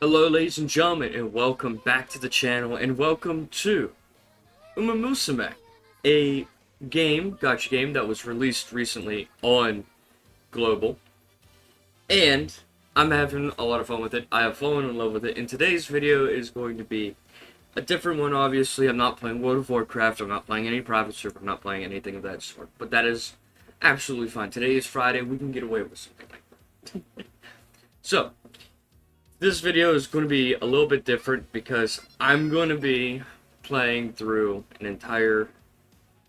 Hello ladies and gentlemen, and welcome back to the channel, and welcome to Umamusume, a gacha game that was released recently on Global, and I'm having a lot of fun with it. I have fallen in love with it, and today's video is going to be a different one. Obviously, I'm not playing World of Warcraft, I'm not playing any private server, I'm not playing anything of that sort, but that is absolutely fine. Today is Friday, we can get away with something like that. So, this video is going to be a little bit different because I'm going to be playing through an entire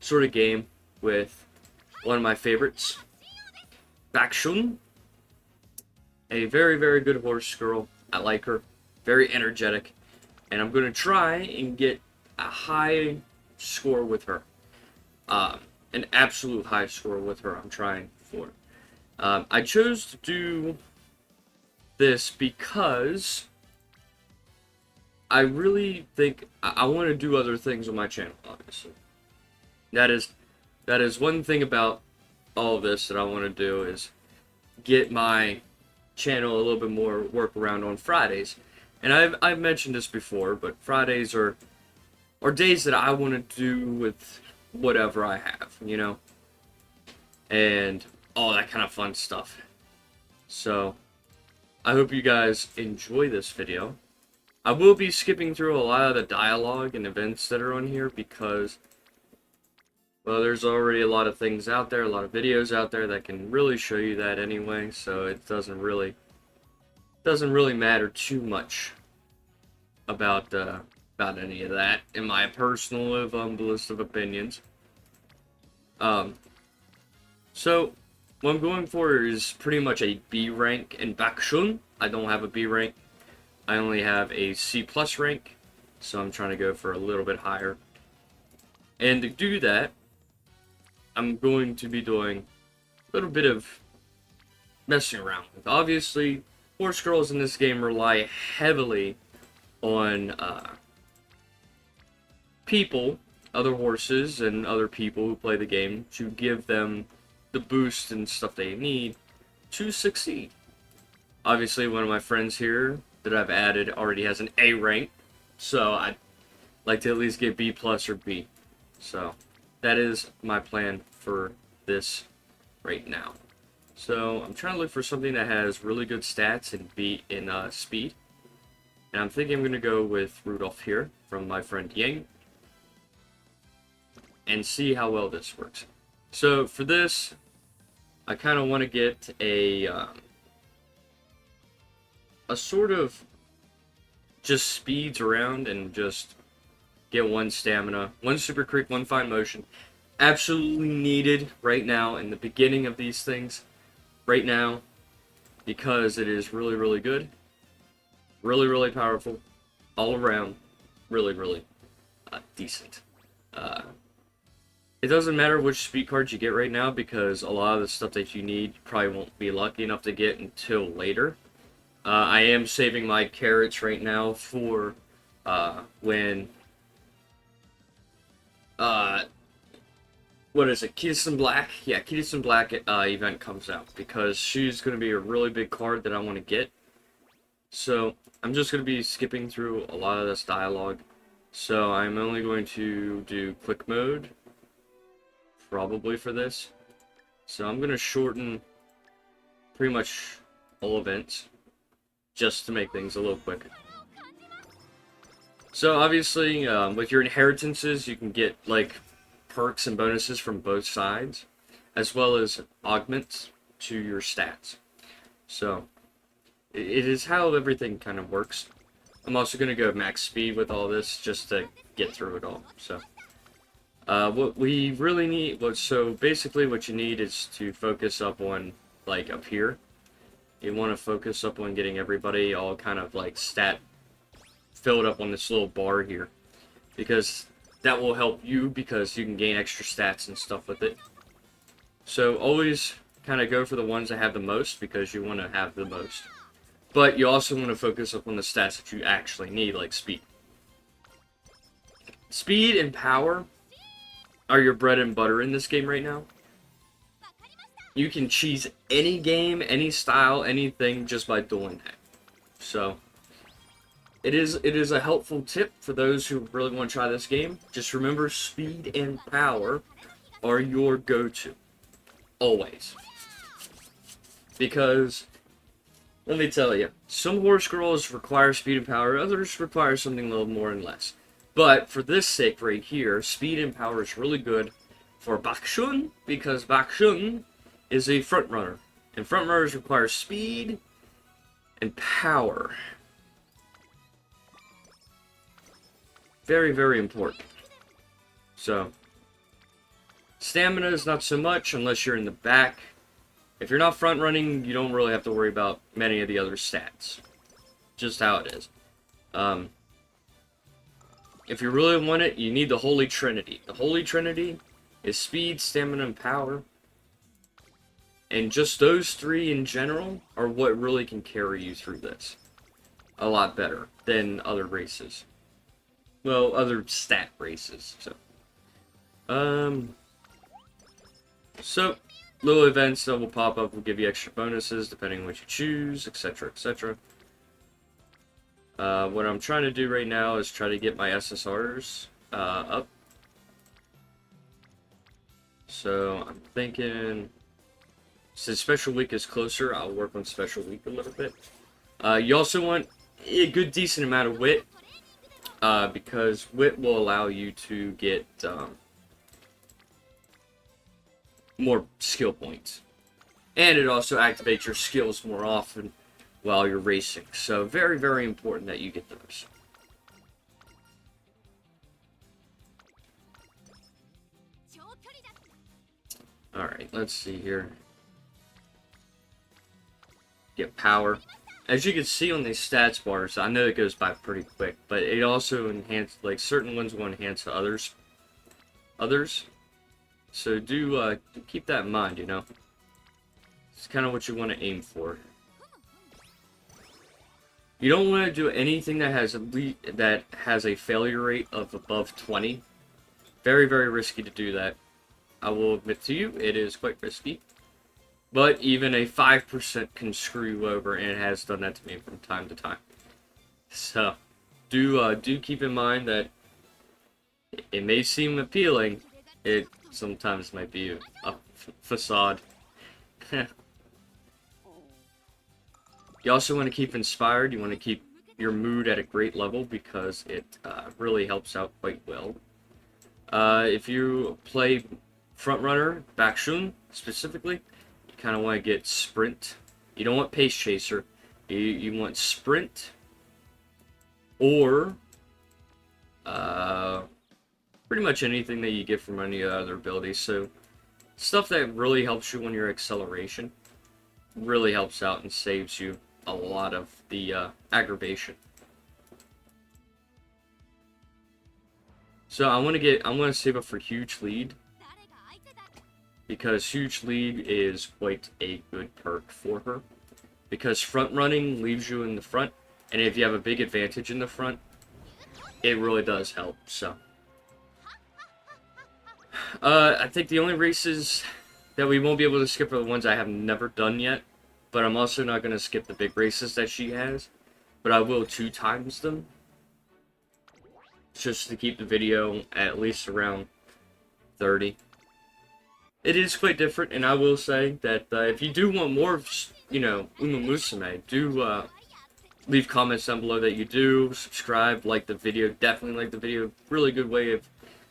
sort of game with one of my favorites, Bakushin, a very, very good horse girl. I like her, very energetic, and I'm going to try and get a high score with her, an absolute high score with her. I'm trying for. I chose to do this because I really think I want to do other things on my channel. Obviously, that is one thing about all of this that I want to do is get my channel a little bit more work around on Fridays. And I've mentioned this before, but Fridays are days that I want to do with whatever I have, and all that kind of fun stuff. So I hope you guys enjoy this video. I will be skipping through a lot of the dialogue and events that are on here because, well, there's already a lot of things out there, a lot of videos out there that can really show you that anyway, so it doesn't really matter too much about any of that, in my personal list of opinions. So what I'm going for is pretty much a B rank in Bakushin. I don't have a B rank. I only have a C plus rank, so I'm trying to go for a little bit higher. And to do that, I'm going to be doing a little bit of messing around with. Obviously, horse girls in this game rely heavily on people, other horses, and other people who play the game to give them the boost and stuff they need to succeed. Obviously, one of my friends here that I've added already has an A rank, so I'd like to at least get B plus or B. So that is my plan for this right now. So I'm trying to look for something that has really good stats and speed, and I'm thinking I'm going to go with Rudolph here from my friend Yang and see how well this works. So for this, I kind of want to get a sort of just speeds around and just get one stamina, one super quick, one fine motion. Absolutely needed right now in the beginning of these things, right now, because it is really, really good, really, really powerful, all around, really, really decent. It doesn't matter which speed cards you get right now because a lot of the stuff that you need you probably won't be lucky enough to get until later. I am saving my carrots right now for when what is it? Kidison Black? Yeah, Kidison Black event comes out because she's going to be a really big card that I want to get. So I'm just going to be skipping through a lot of this dialogue. So I'm only going to do quick mode probably for this. So I'm going to shorten pretty much all events just to make things a little quicker. So obviously, with your inheritances, you can get like perks and bonuses from both sides, as well as augments to your stats. So it is how everything kind of works. I'm also going to go max speed with all this just to get through it all. So what we really need, so basically what you need is to focus up on, like, up here. You want to focus up on getting everybody all kind of, like, stat filled up on this little bar here. Because that will help you, because you can gain extra stats and stuff with it. So always kind of go for the ones that have the most, because you want to have the most. But you also want to focus up on the stats that you actually need, like speed. Speed and power are your bread and butter in this game right now. You can cheese any game, any style, anything just by doing that. So it is a helpful tip for those who really want to try this game. Just remember, speed and power are your go-to. Always. Because, let me tell you, some horse girls require speed and power, others require something a little more and less. But for this sake right here, speed and power is really good for Bakushin, because Bakushin is a front runner. And front runners require speed and power. Very, very important. So, stamina is not so much unless you're in the back. If you're not front running, you don't really have to worry about many of the other stats. Just how it is. If you really want it, you need the Holy Trinity. The Holy Trinity is speed, stamina, and power. And just those three in general are what really can carry you through this. A lot better than other races. Well, other stat races. So, little events that will pop up will give you extra bonuses depending on what you choose, etc., etc. What I'm trying to do right now is try to get my SSRs up. So, I'm thinking, since Special Week is closer, I'll work on Special Week a little bit. You also want a good, decent amount of wit, because wit will allow you to get more skill points. And it also activates your skills more often while you're racing. So very, very important that you get those. Alright, let's see here. Get power. As you can see on these stats bars, I know it goes by pretty quick, but it also enhances, like, certain ones will enhance others. So do keep that in mind, you know. It's kind of what you want to aim for. You don't want to do anything that has a failure rate of above 20. Very, very risky to do that. I will admit to you, it is quite risky. But even a 5% can screw you over, and it has done that to me from time to time. So, do keep in mind that it may seem appealing, it sometimes might be a facade. You also want to keep inspired. You want to keep your mood at a great level because it really helps out quite well. If you play Frontrunner, Bakushin specifically, you kind of want to get Sprint. You don't want Pace Chaser. You want Sprint or pretty much anything that you get from any other abilities. So stuff that really helps you on your acceleration really helps out and saves you a lot of the aggravation. So I'm gonna save up for Huge Lead, because Huge Lead is quite a good perk for her. Because front running leaves you in the front, and if you have a big advantage in the front, it really does help. So I think the only races that we won't be able to skip are the ones I have never done yet. But I'm also not going to skip the big races that she has. But I will 2 times them. Just to keep the video at least around 30. It is quite different, and I will say that if you do want more of, you know, Umamusume, do leave comments down below that you do. Subscribe, like the video, definitely like the video. Really good way of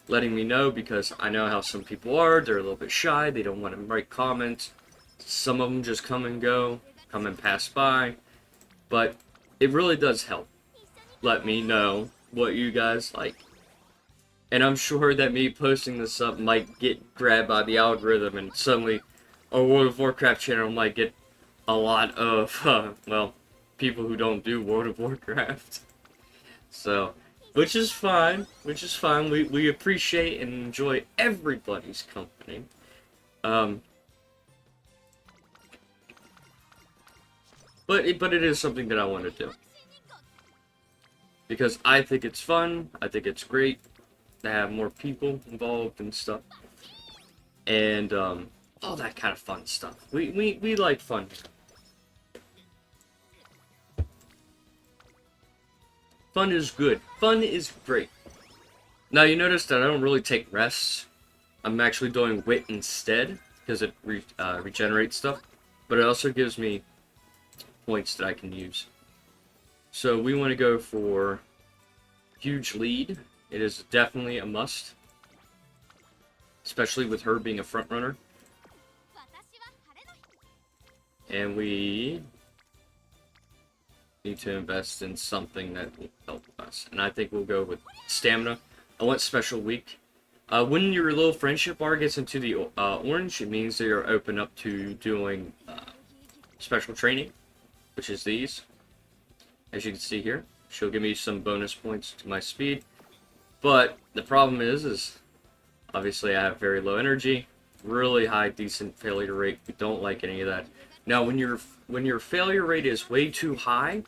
letting me know, because I know how some people are. They're a little bit shy, they don't want to write comments. Some of them just come and go, come and pass by, but it really does help. Let me know what you guys like. And I'm sure that me posting this up might get grabbed by the algorithm, and suddenly our World of Warcraft channel might get a lot of, well, people who don't do World of Warcraft. So, which is fine, we appreciate and enjoy everybody's company. But it is something that I want to do. Because I think it's fun, I think it's great to have more people involved and stuff. And, all that kind of fun stuff. We like fun. Fun is good. Fun is great. Now you notice that I don't really take rests. I'm actually doing wit instead because it regenerates stuff, but it also gives me points that I can use. So we want to go for huge lead. It is definitely a must, especially with her being a front runner. And we need to invest in something that will help us. And I think we'll go with stamina. I want special weak. When your little friendship bar gets into the orange, it means that you're open up to doing special training, which is these. As you can see here, she'll give me some bonus points to my speed. But the problem is obviously I have very low energy, really high decent failure rate. We don't like any of that. Now, when your failure rate is way too high,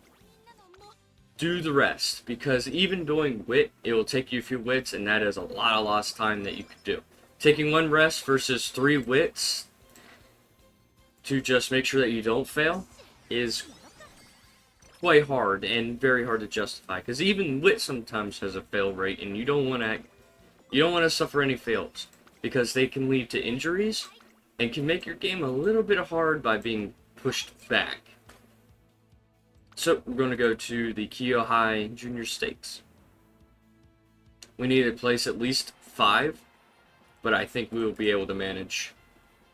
do the rest, because even doing wit, it will take you a few wits, and that is a lot of lost time that you could do. Taking one rest versus 3 wits to just make sure that you don't fail is quite hard and very hard to justify, because even wit sometimes has a fail rate, and you don't want to suffer any fails, because they can lead to injuries and can make your game a little bit hard by being pushed back. So we're going to go to the Kyo High Junior Stakes. We need to place at least 5, but I think we will be able to manage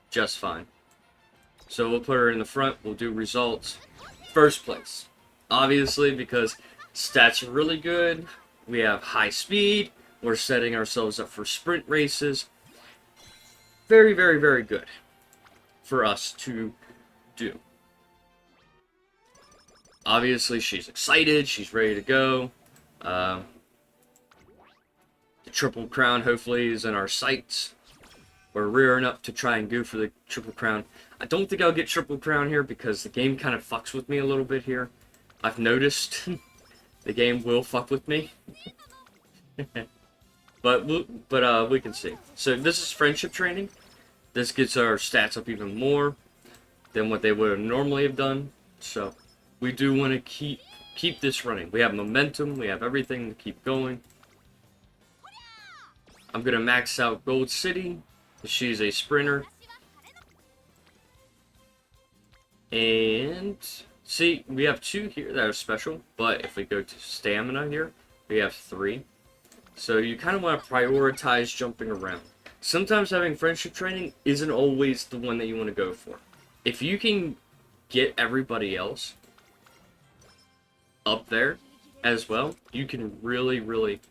just fine. So we'll put her in the front, we'll do results. First place. Obviously, because stats are really good, we have high speed, we're setting ourselves up for sprint races. Very, very, very good for us to do. Obviously, she's excited. She's ready to go. The Triple Crown, hopefully, is in our sights. We're rearing up to try and go for the Triple Crown. I don't think I'll get Triple Crown here because the game kind of fucks with me a little bit here. I've noticed the game will fuck with me. But we can see. So this is friendship training. This gets our stats up even more than what they would have normally have done. So we do want to keep this running. We have momentum. We have everything to keep going. I'm gonna max out Gold City. She's a sprinter. And see, we have 2 here that are special. But if we go to stamina here, we have 3. So you kind of want to prioritize jumping around. Sometimes having friendship training isn't always the one that you want to go for. If you can get everybody else up there as well, you can really, really,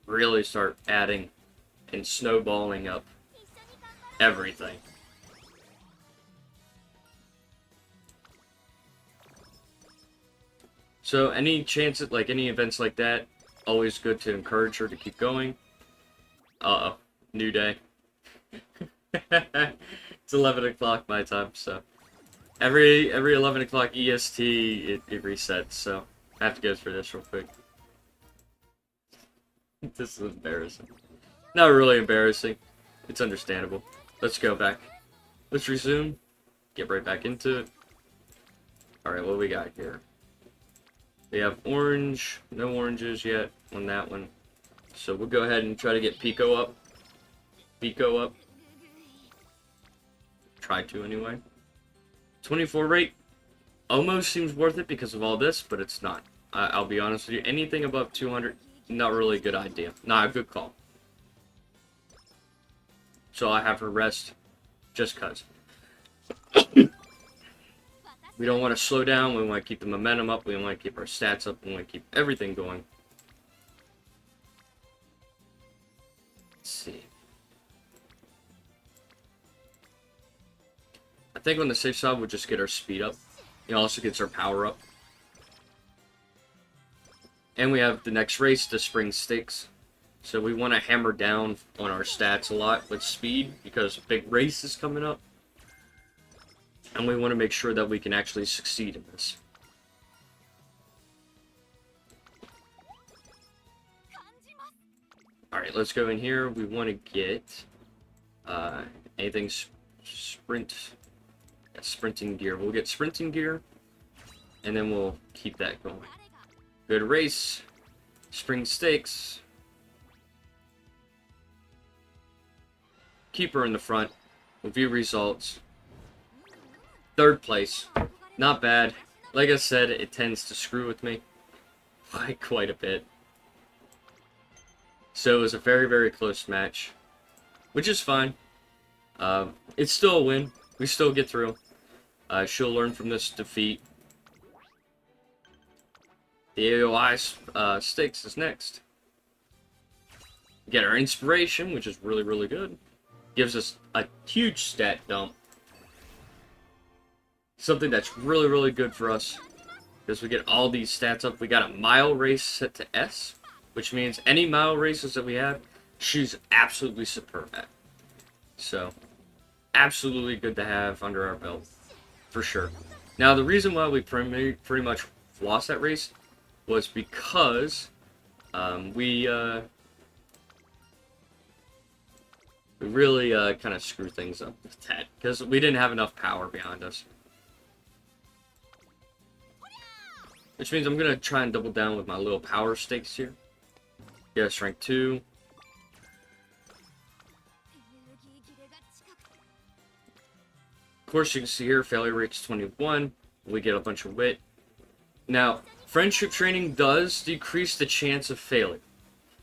really start adding and snowballing up everything. So any chance at like any events like that, always good to encourage her to keep going. Uh-oh, new day. It's 11 o'clock my time, so every 11 o'clock EST it resets, so I have to go through this real quick. This is embarrassing. Not really embarrassing. It's understandable. Let's go back. Let's resume. Get right back into it. Alright, what we got here? We have orange. No oranges yet on that one. So we'll go ahead and try to get Pico up. Pico up. Try to anyway. 24 rate. Almost seems worth it because of all this, but it's not. I'll be honest with you. Anything above 200, not really a good idea. Not a good call. So I have her rest just cuz. We don't want to slow down. We want to keep the momentum up. We want to keep our stats up. We want to keep everything going. Let's see. I think on the safe side, we'll just get our speed up. It also gets our power up. And we have the next race, the Spring Stakes. So we want to hammer down on our stats a lot with speed because a big race is coming up. And we want to make sure that we can actually succeed in this. Alright, let's go in here. We want to get anything sprinting gear. We'll get sprinting gear, and then we'll keep that going. Good race. Spring Stakes. Keeper in the front. Review results. Third place. Not bad. Like I said, it tends to screw with me. Like, quite a bit. So it was a very, very close match. Which is fine. It's still a win. We still get through. She'll learn from this defeat. The AOI stakes is next. Get our inspiration, which is really, really good. Gives us a huge stat dump. Something that's really, really good for us. Because we get all these stats up. We got a mile race set to S. Which means any mile races that we have, she's absolutely superb at. So, absolutely good to have under our belt. For sure. Now, the reason why we pretty much lost that race was because we really kind of screwed things up with that. Because we didn't have enough power behind us. Which means I'm going to try and double down with my little power stakes here. Get us rank 2. Of course, you can see here, failure rate's 21. We get a bunch of wit. Now, friendship training does decrease the chance of failing.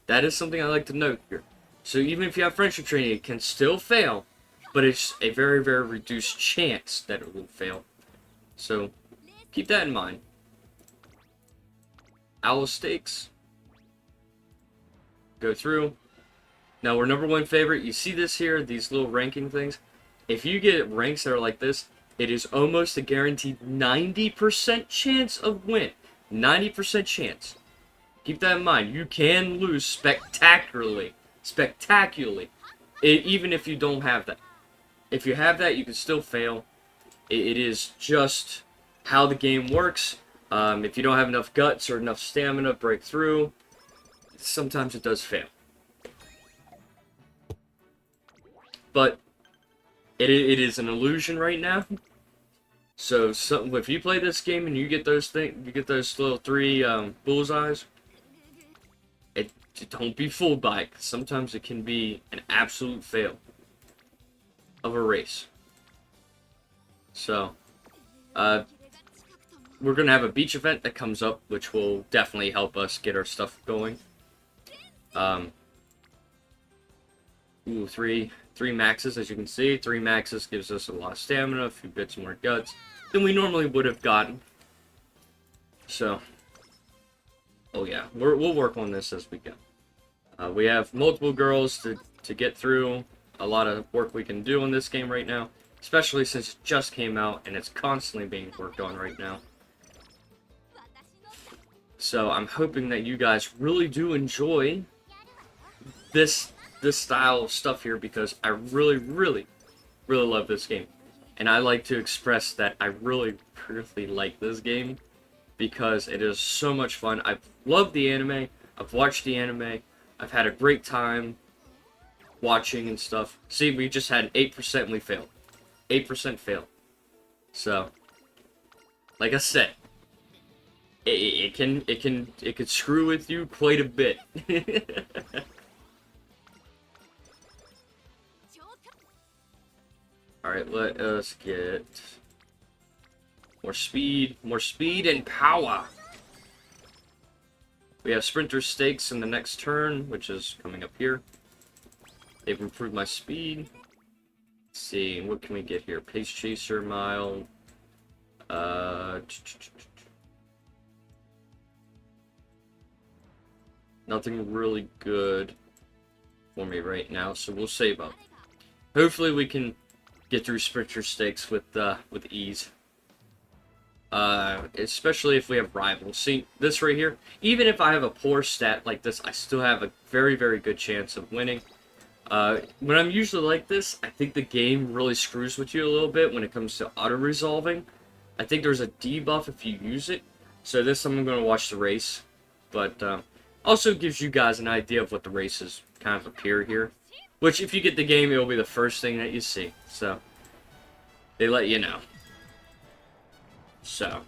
That is something I like to note here. So even if you have friendship training, it can still fail, but it's a very, very reduced chance that it will fail. So, keep that in mind. Owl stakes. Go through. Now, we're number 1 favorite. You see this here, these little ranking things. If you get ranks that are like this, it is almost a guaranteed 90% chance of win. 90% chance. Keep that in mind. You can lose spectacularly. Spectacularly. Even if you don't have that. If you have that, you can still fail. It is just how the game works. If you don't have enough guts or enough stamina to break through, sometimes it does fail. But it is an illusion right now. So if you play this game and you get those little 3 bullseyes, don't be fooled by it. 'Cause sometimes it can be an absolute fail of a race. So, we're gonna have a beach event that comes up, which will definitely help us get our stuff going. Three maxes, as you can see. 3 maxes gives us a lot of stamina, a few bits more guts than we normally would have gotten. So, oh yeah, we'll work on this as we go. We have multiple girls to get through. A lot of work we can do on this game right now, especially since it just came out and it's constantly being worked on right now. So I'm hoping that you guys really do enjoy this style of stuff here, because I really, really, really love this game. And I like to express that I really, really like this game because it is so much fun. I've loved the anime. I've watched the anime. I've had a great time watching and stuff. See, we just had 8% and we failed. 8% fail. So, like I said, it can screw with you quite a bit. Alright, let us get more speed and power. We have sprinter stakes in the next turn, which is coming up here. They've improved my speed. Let's see, what can we get here? Pace chaser, mile. Nothing really good for me right now, so we'll save up. Hopefully we can get through sprinter stakes with ease. Especially if we have rivals. See, this right here, even if I have a poor stat like this, I still have a very, very good chance of winning. When I'm usually like this, I think the game really screws with you a little bit when it comes to auto-resolving. I think there's a debuff if you use it. So this time I'm going to watch the race. But also gives you guys an idea of what the races kind of appear here. Which, if you get the game, it will be the first thing that you see. So, they let you know. So.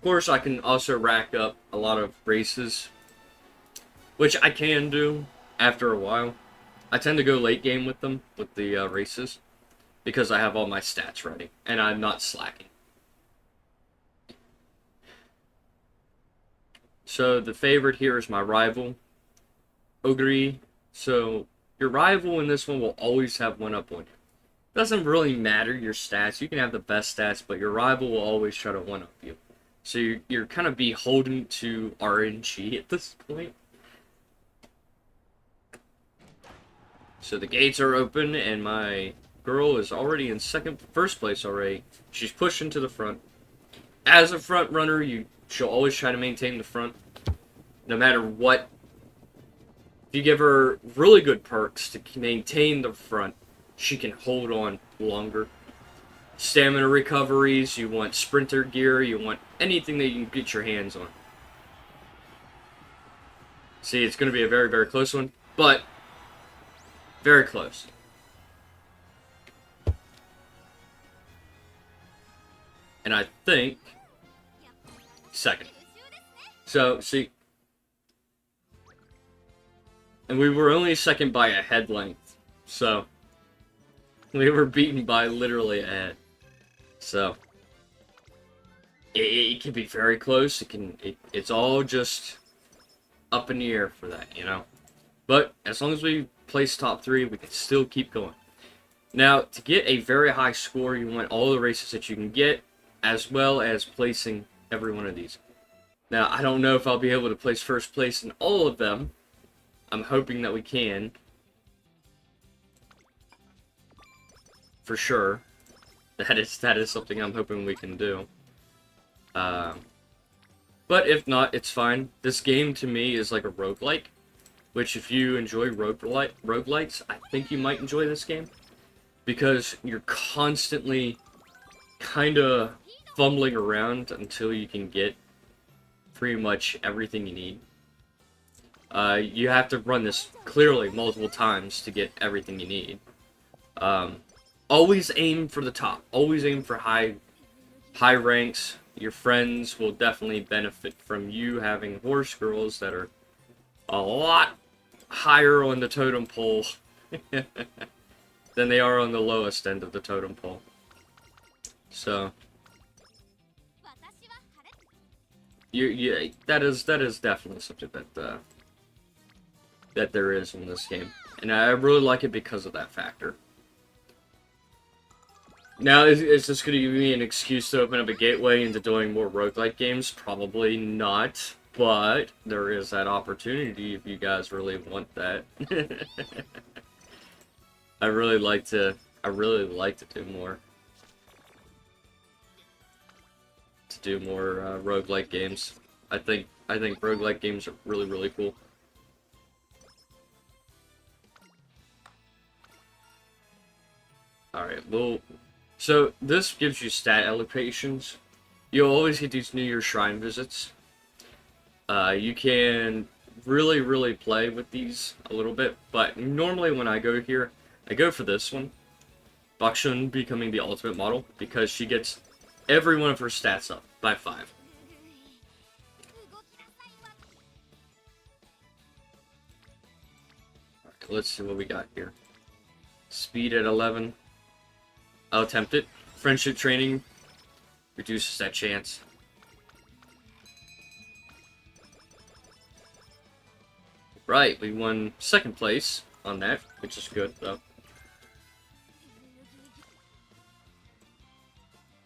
course, I can also rack up a lot of races, which I can do after a while. I tend to go late game with them, with the races, because I have all my stats ready, and I'm not slacking. So the favorite here is my rival, Ogre. So your rival in this one will always have one up on you. Doesn't really matter your stats. You can have the best stats, but your rival will always try to one up you. So you're kind of beholden to RNG at this point. So the gates are open, and my girl is already in first place already. She's pushing to the front. As a front runner, she'll always try to maintain the front, no matter what. If you give her really good perks to maintain the front, she can hold on longer. Stamina recoveries, you want sprinter gear, you want anything that you can get your hands on. See, it's going to be a very, very close one, but very close. And I think second. So, see, and we were only second by a head length, so we were beaten by literally a head. So it can be very close. It's all just up in the air for that, you know. But as long as we place top 3, we can still keep going. Now, to get a very high score, you want all the races that you can get, as well as placing every one of these. Now, I don't know if I'll be able to place first place in all of them. I'm hoping that we can. For sure. That is something I'm hoping we can do. But if not, it's fine. This game, to me, is like a roguelike. Which, if you enjoy roguelites, I think you might enjoy this game. Because you're constantly kind of fumbling around until you can get pretty much everything you need. You have to run this clearly multiple times to get everything you need. Always aim for the top. Always aim for high ranks. Your friends will definitely benefit from you having horse girls that are a lot higher on the totem pole than they are on the lowest end of the totem pole. So that is definitely something that there is in this game, and I really like it because of that factor. Now, is this going to give me an excuse to open up a gateway into doing more roguelike games? Probably not, but there is that opportunity if you guys really want that. I really like to do more. Roguelike games. I think roguelike games are really, really cool. Alright, well, so this gives you stat allocations. You'll always get these New Year's Shrine visits. You can really, really play with these a little bit, but normally when I go here, I go for this one. Bakushin becoming the ultimate model, because she gets every one of her stats up by 5. Alright, let's see what we got here. Speed at 11. I'll attempt it. Friendship training reduces that chance. Right, we won second place on that, which is good, though.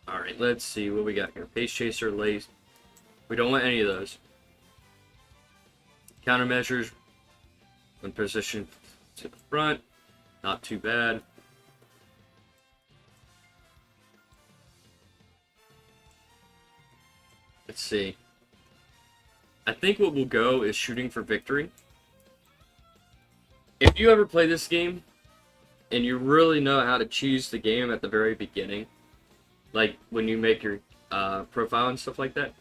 Alright, let's see what we got here. Pace Chaser, Lace. We don't want any of those. Countermeasures. When positioned to the front. Not too bad. Let's see. I think what we'll go is shooting for victory. If you ever play this game, and you really know how to choose the game at the very beginning, like when you make your profile and stuff like that,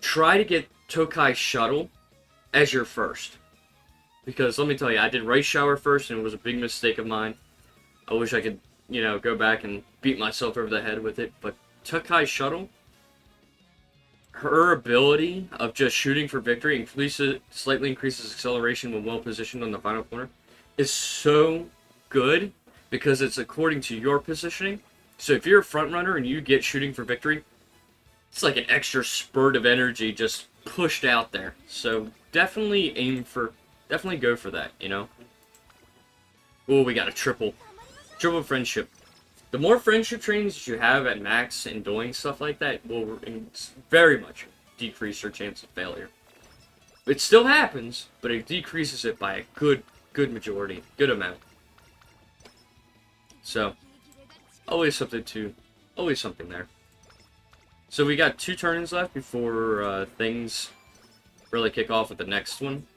try to get Tokai Shuttle as your first. Because let me tell you, I did Rice Shower first, and it was a big mistake of mine. I wish I could, go back and beat myself over the head with it. But Tokai Shuttle her ability of just shooting for victory slightly increases acceleration when well positioned on the final corner is so good because it's according to your positioning. So if you're a front runner and you get shooting for victory, it's like an extra spurt of energy just pushed out there. So definitely definitely go for that, you know? Oh, we got a triple friendship. The more friendship trainings you have at max and doing stuff like that will very much decrease your chance of failure. It still happens, but it decreases it by a good majority, good amount. So, always something there. So we got 2 turns left before things really kick off with the next one.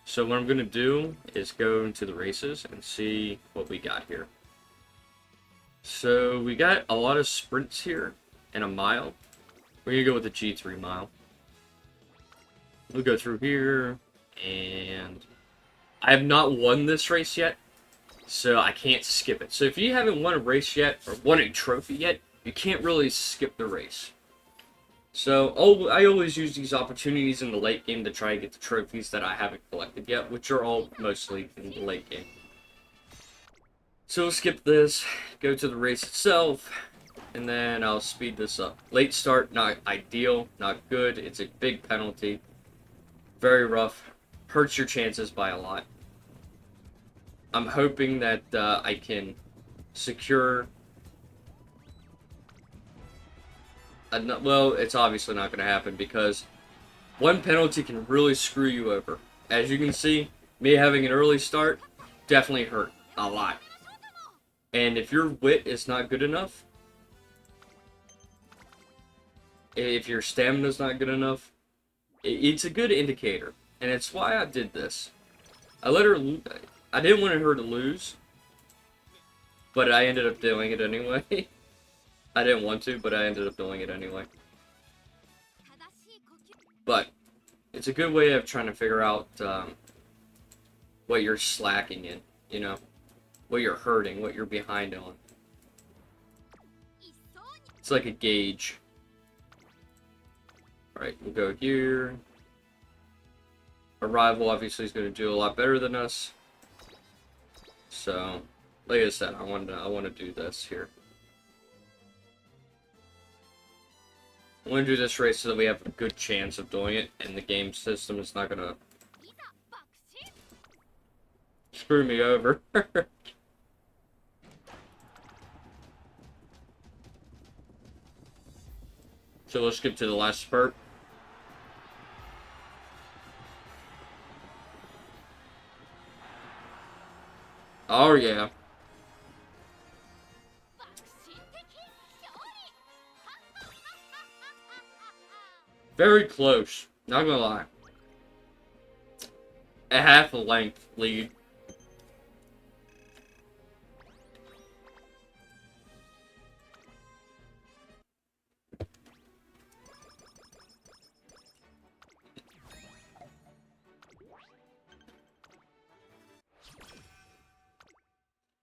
So what I'm going to do is go into the races and see what we got here. So we got a lot of sprints here and a mile. We're going to go with the G3 mile. We'll go through here, and I have not won this race yet, so I can't skip it. So if you haven't won a race yet, or won a trophy yet, you can't really skip the race. So I always use these opportunities in the late game to try and get the trophies that I haven't collected yet, which are all mostly in the late game. So we'll skip this, go to the race itself, and then I'll speed this up. Late start, not ideal, not good. It's a big penalty. Very rough. Hurts your chances by a lot. I'm hoping that I can secure... well, it's obviously not going to happen because one penalty can really screw you over. As you can see, me having an early start definitely hurt a lot. And if your wit is not good enough, if your stamina is not good enough, it's a good indicator. And it's why I did this. I didn't want her to lose, but I ended up doing it anyway. I didn't want to, but I ended up doing it anyway. But it's a good way of trying to figure out what you're slacking in, you know? What you're hurting, what you're behind on. It's like a gauge. Alright, we'll go here. Our rival obviously is going to do a lot better than us. So, like I said, I want to do this here. I want to do this race so that we have a good chance of doing it, and the game system is not going to screw me over. So let's skip to the last spurt. Oh yeah. Very close, not gonna lie. A half a length lead.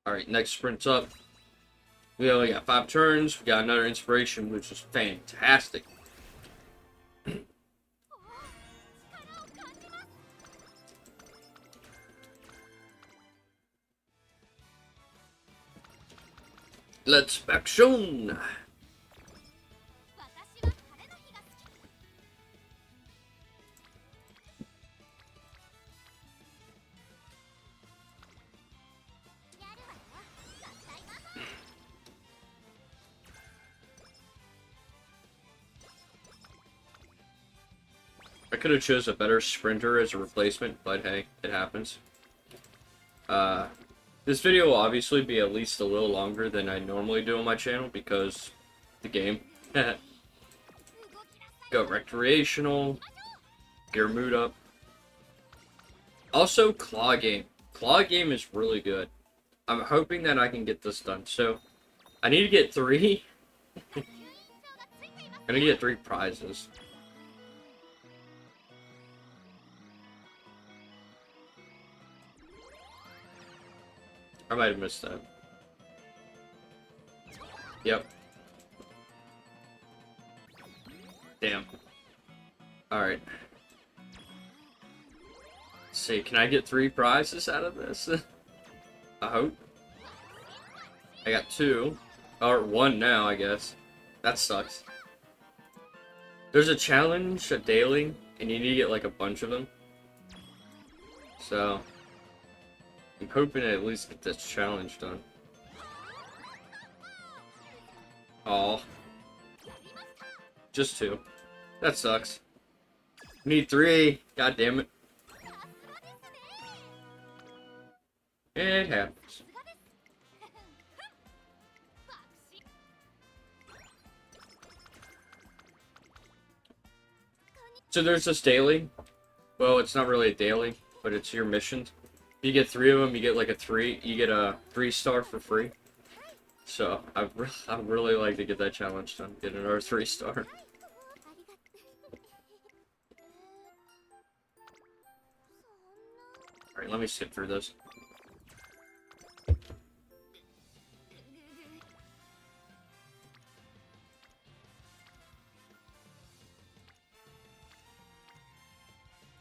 Alright, next sprint's up. We only got 5 turns. We got another inspiration, which is fantastic. Let's Bakushin! I could have chose a better sprinter as a replacement, but hey, it happens. This video will obviously be at least a little longer than I normally do on my channel because the game. Go recreational, gear mood up. Also, claw game. Claw game is really good. I'm hoping that I can get this done. So, I need to get 3. I'm gonna get 3 prizes. I might have missed that. Yep. Damn. Alright. Let's see, can I get 3 prizes out of this? I hope. I got 2. Or 1 now, I guess. That sucks. There's a challenge, a daily, and you need to get like a bunch of them. So, I'm hoping to at least get this challenge done. Oh, just 2. That sucks. Need 3. God damn it. It happens. So there's this daily. Well, it's not really a daily, but it's your missions. You get 3 of them, you get like a 3. You get a 3-star for free. So I'd really like to get that challenge done. Get another 3-star. Alright, let me skip through this.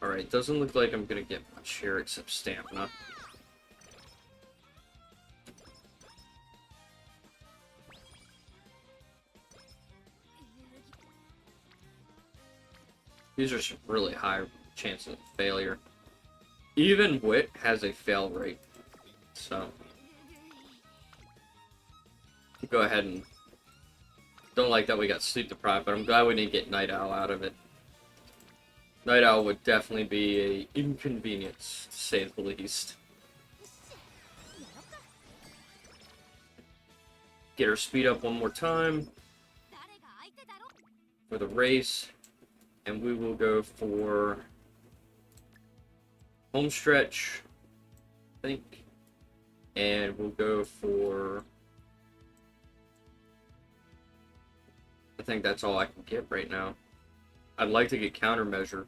Alright, doesn't look like I'm gonna get much here except stamina. These are some really high chances of failure. Even wit has a fail rate. So go ahead and don't like that we got sleep deprived, but I'm glad we didn't get Night Owl out of it. Night Owl would definitely be a inconvenience, to say the least. Get her speed up one more time for the race, and we will go for home stretch, I think, and we'll go for, I think that's all I can get right now. I'd like to get countermeasure.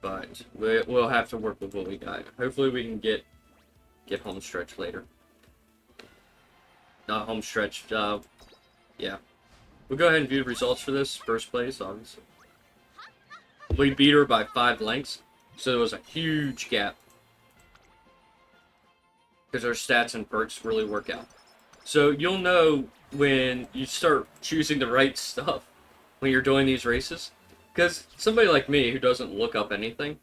But we'll have to work with what we got. Hopefully we can get home stretch later. Not home stretch, yeah. We'll go ahead and view the results for this. First place, obviously. We beat her by 5 lengths, so there was a huge gap. Because our stats and perks really work out. So you'll know when you start choosing the right stuff when you're doing these races. Because somebody like me who doesn't look up anything,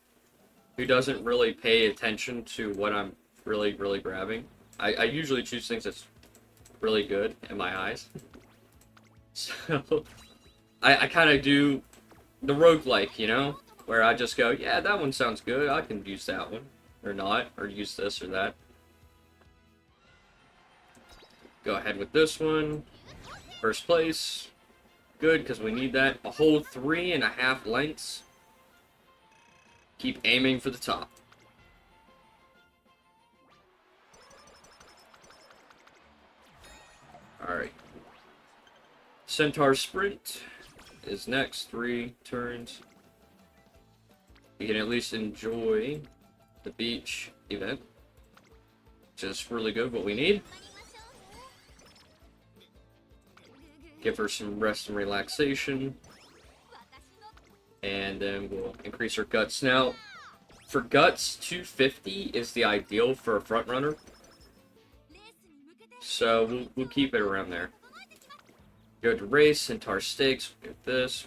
who doesn't really pay attention to what I'm really grabbing, I usually choose things that's really good in my eyes. So I kind of do the roguelike, you know, where I just go, yeah, that one sounds good, I can use that one, or not, or use this or that. Go ahead with this one. First place. Good, because we need that. A whole 3.5 lengths. Keep aiming for the top. Alright. Centaur Sprint is next. 3 turns. You can at least enjoy the beach event. Which is really good, what we need. Give her some rest and relaxation. And then we'll increase her guts. Now, for guts, 250 is the ideal for a front runner. So we'll keep it around there. Go to race, Centaur Stakes, we'll get this.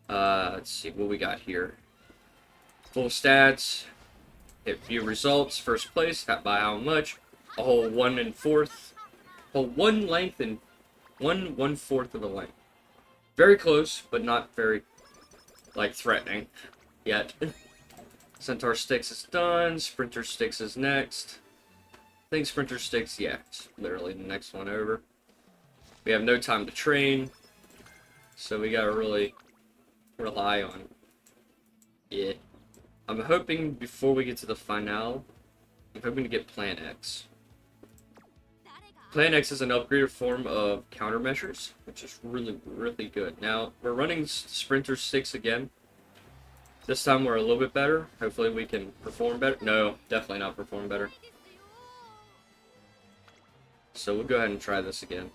Let's see what we got here. Full stats, hit view results, first place, by how much? A whole 1 1/4. A 1 length and 1/4 of a length. Very close, but not very, like, threatening yet. Centaur Stakes is done. Sprinter Stakes is next. I think Sprinter Stakes, yeah, it's literally the next one over. We have no time to train, so we gotta really rely on it. I'm hoping before we get to the finale, I'm hoping to get Plan X. Plan X is an upgraded form of countermeasures, which is really good. Now, we're running Sprinter 6 again. This time we're a little bit better. Hopefully we can perform better. No, definitely not perform better. So we'll go ahead and try this again.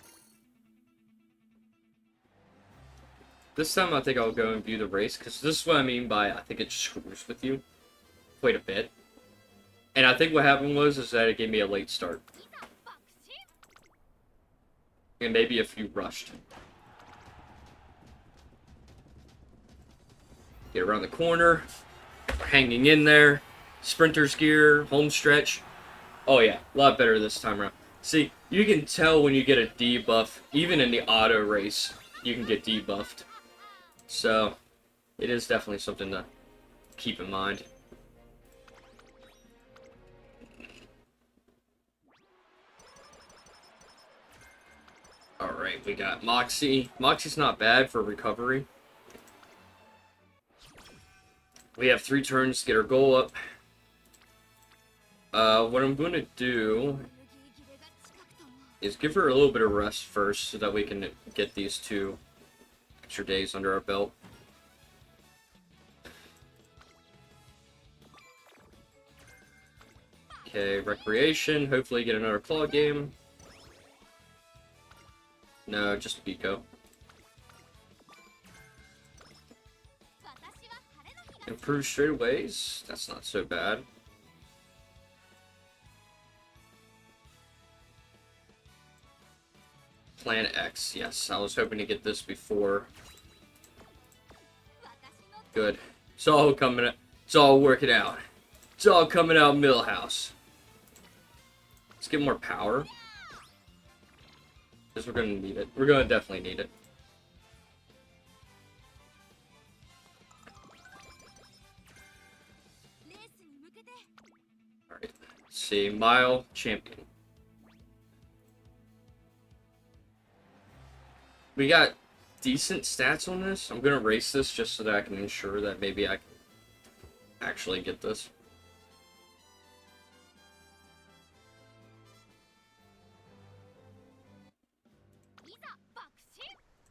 This time I think I'll go and view the race, because this is what I mean by I think it screws with you quite a bit. And I think what happened is that it gave me a late start. And maybe a few rushed. Get around the corner. Hanging in there. Sprinter's gear. Home stretch. Oh yeah, a lot better this time around. See, you can tell when you get a debuff. Even in the auto race, you can get debuffed. So, it is definitely something to keep in mind. Alright, we got Moxie. Moxie's not bad for recovery. We have 3 turns to get our goal up. What I'm going to do is give her a little bit of rest first so that we can get these 2 extra days under our belt. Okay, recreation. Hopefully get another claw game. No, just Biko. Improve straightaways. That's not so bad. Plan X. Yes, I was hoping to get this before. Good. It's all coming. It's all working out. It's all coming out, Millhouse. Let's get more power. Because we're gonna need it. We're gonna definitely need it. Alright. Let's see. Mile champion. We got decent stats on this. I'm gonna race this just so that I can ensure that maybe I can actually get this.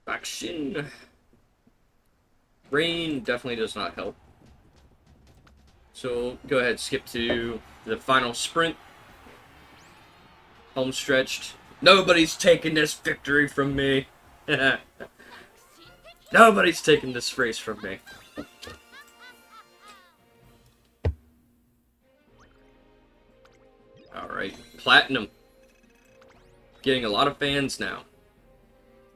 Bakushin. Rain definitely does not help. So go ahead, skip to the final sprint. Home stretched. Nobody's taking this victory from me. Nobody's taking this race from me. Alright, Platinum. Getting a lot of fans now.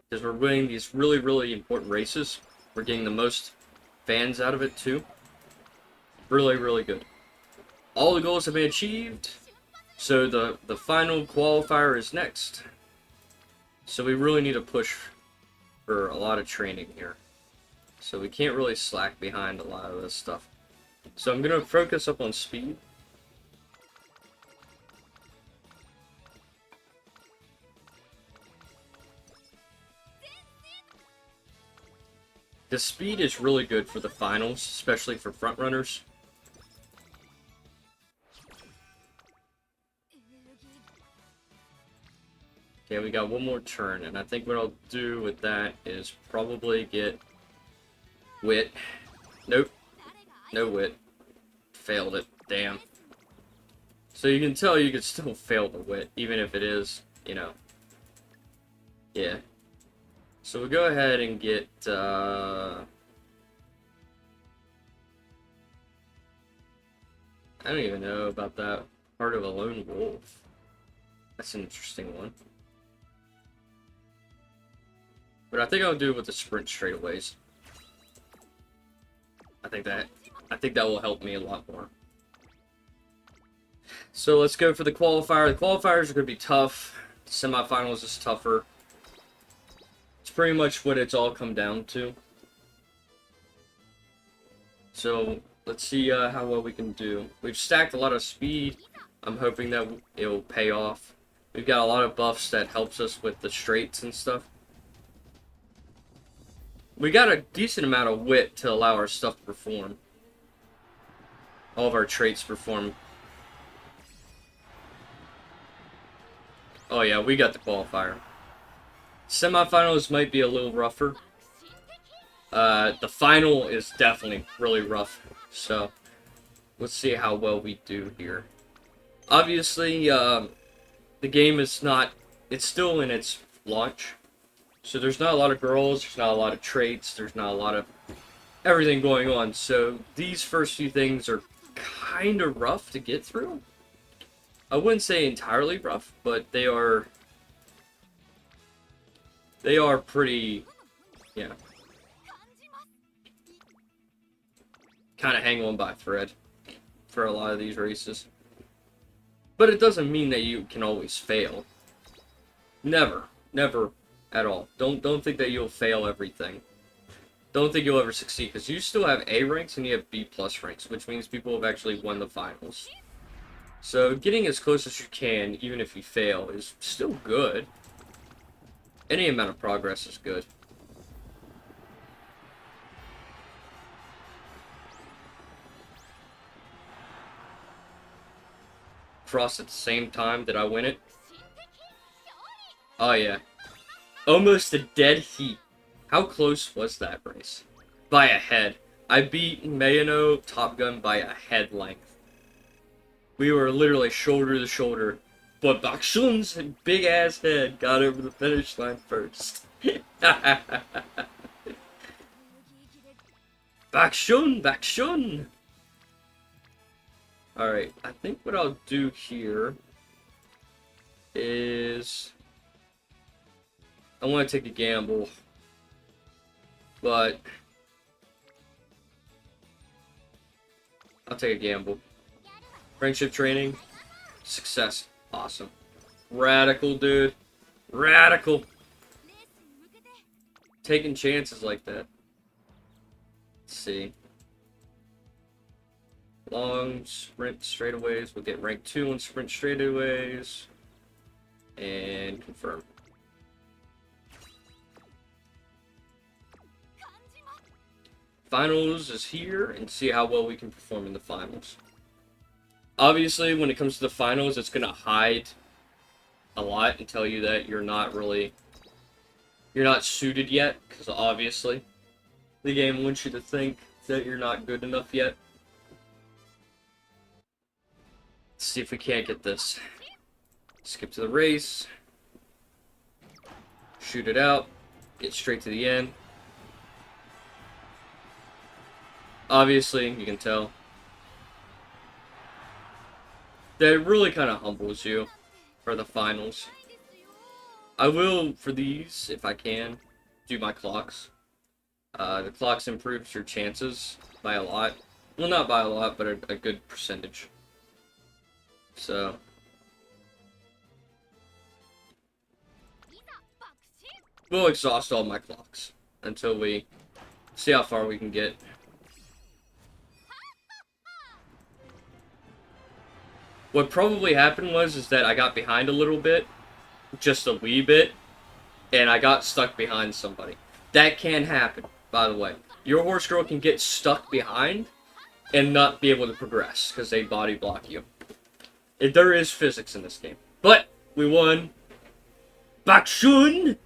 Because we're winning these really, really important races. We're getting the most fans out of it, too. Really, really good. All the goals have been achieved. So the final qualifier is next. So we really need to push for a lot of training here. So we can't really slack behind a lot of this stuff. So I'm going to focus up on speed. The speed is really good for the finals, especially for front runners. Okay, we got one more turn, and I think what I'll do with that is probably get wit. Nope. No wit. Failed it. Damn. So you can tell you could still fail the wit, even if it is, you know. Yeah. So we'll go ahead and get, I don't even know about that. Part of a lone wolf. That's an interesting one. But I think I'll do it with the sprint straightaways. I think that will help me a lot more. So let's go for the qualifier. The qualifiers are going to be tough. The semifinals is tougher. It's pretty much what it's all come down to. So let's see how well we can do. We've stacked a lot of speed. I'm hoping that it will pay off. We've got a lot of buffs that helps us with the straights and stuff. We got a decent amount of wit to allow our stuff to perform. All of our traits perform. Oh yeah, we got the qualifier. Semifinals might be a little rougher. The final is definitely really rough. So, let's see how well we do here. Obviously, the game is not... It's still in its launch. So there's not a lot of girls, there's not a lot of traits, there's not a lot of everything going on. So these first few things are kind of rough to get through. I wouldn't say entirely rough, but they are pretty, yeah, kind of hang on by a thread for a lot of these races. But it doesn't mean that you can always fail. Never, never at all. Don't think that you'll fail everything. Don't think you'll ever succeed, because you still have A ranks and you have B plus ranks, which means people have actually won the finals. So getting as close as you can, even if you fail, is still good. Any amount of progress is good. Cross at the same time that I win it. Oh yeah. Almost a dead heat. How close was that race? By a head. I beat Mayano Top Gun by a head length. We were literally shoulder to shoulder. But Bakushun's big ass head got over the finish line first. Bakushun! Bakushun! Alright, I think what I'll do here is I want to take a gamble, but I'll take a gamble. Friendship training, success, awesome. Radical, dude. Radical. Taking chances like that. Let's see. Long sprint straightaways. We'll get rank 2 on sprint straightaways. And confirm. Finals is here, and see how well we can perform in the finals. Obviously, when it comes to the finals, it's going to hide a lot and tell you that you're not suited yet, because obviously the game wants you to think that you're not good enough yet. Let's see if we can't get this. Skip to the race. Shoot it out. Get straight to the end. Obviously, you can tell that it really kind of humbles you for the finals. I will, for these, if I can, do my clocks. The clocks improves your chances by a lot. Well, not by a lot, but a good percentage. So we'll exhaust all my clocks until we see how far we can get. What probably happened is that I got behind a little bit, just a wee bit, and I got stuck behind somebody. That can happen, by the way. Your horse girl can get stuck behind and not be able to progress because they body block you. There is physics in this game. But we won. Bakushun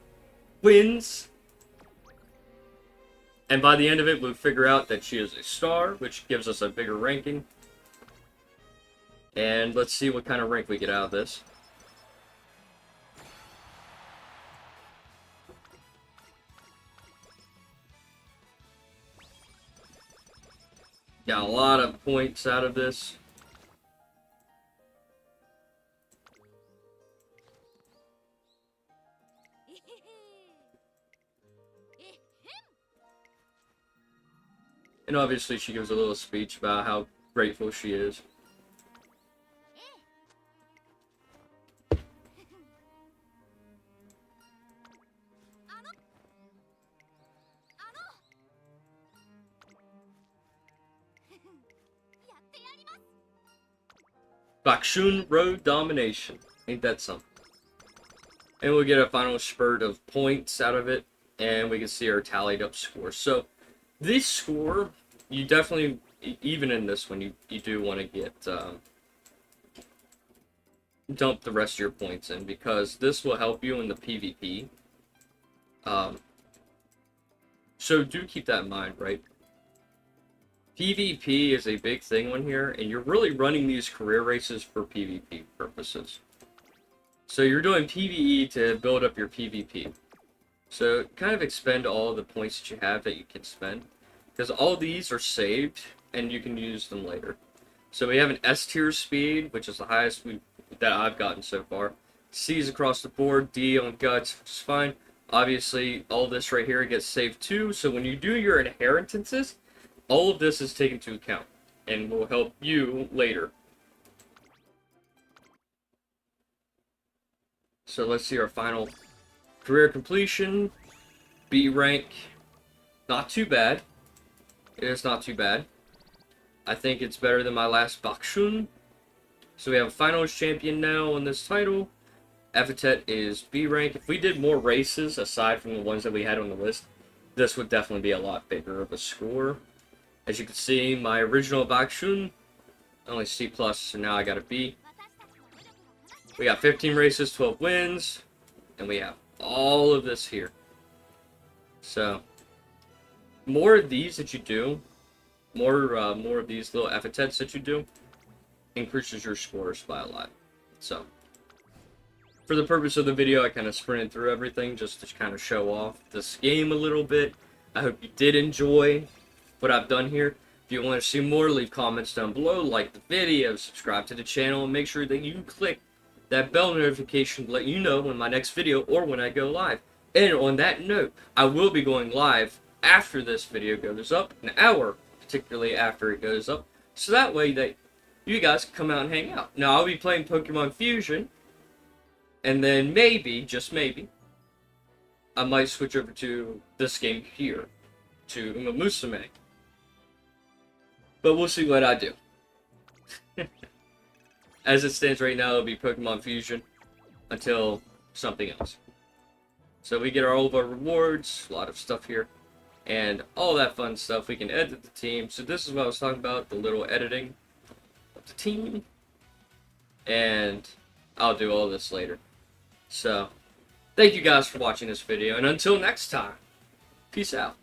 wins. And by the end of it, we'll figure out that she is a star, which gives us a bigger ranking. And let's see what kind of rank we get out of this. Got a lot of points out of this. And obviously she gives a little speech about how grateful she is. Bakushun Road Domination. Ain't that something? And we'll get a final spurt of points out of it, and we can see our tallied up score. So, this score, you definitely, even in this one, you do want to get, dump the rest of your points in, because this will help you in the PvP. So do keep that in mind, right? PvP is a big thing on here, and you're really running these career races for PvP purposes. So you're doing PvE to build up your PvP. So kind of expend all the points that you have that you can spend, because all these are saved and you can use them later. So we have an S tier speed, which is the highest that I've gotten so far. C's across the board, D on guts, which is fine. Obviously, all this right here gets saved too. So when you do your inheritances, all of this is taken into account and will help you later. So let's see our final career completion. B rank. Not too bad. It is not too bad. I think it's better than my last Bakushin. So we have a finals champion now on this title. Abit is B rank. If we did more races aside from the ones that we had on the list, this would definitely be a lot bigger of a score. As you can see, my original Bakushin, only C+, so now I got a B. We got 15 races, 12 wins, and we have all of this here. So, more of these that you do, more of these little epithets that you do, increases your scores by a lot. So, for the purpose of the video, I kind of sprinted through everything just to kind of show off this game a little bit. I hope you did enjoy what I've done here. If you want to see more, leave comments down below, like the video, subscribe to the channel, and make sure that you click that bell notification to let you know when my next video or when I go live. And on that note, I will be going live after this video goes up, an hour particularly after it goes up, so that way that you guys can come out and hang out. Now, I'll be playing Pokemon Fusion, and then maybe, just maybe, I might switch over to this game here, to Umamusume. But we'll see what I do. As it stands right now, it'll be Pokemon Fusion until something else. So we get all of our rewards, a lot of stuff here, and all that fun stuff. We can edit the team. So this is what I was talking about, the little editing of the team. And I'll do all this later. So, thank you guys for watching this video, and until next time, peace out.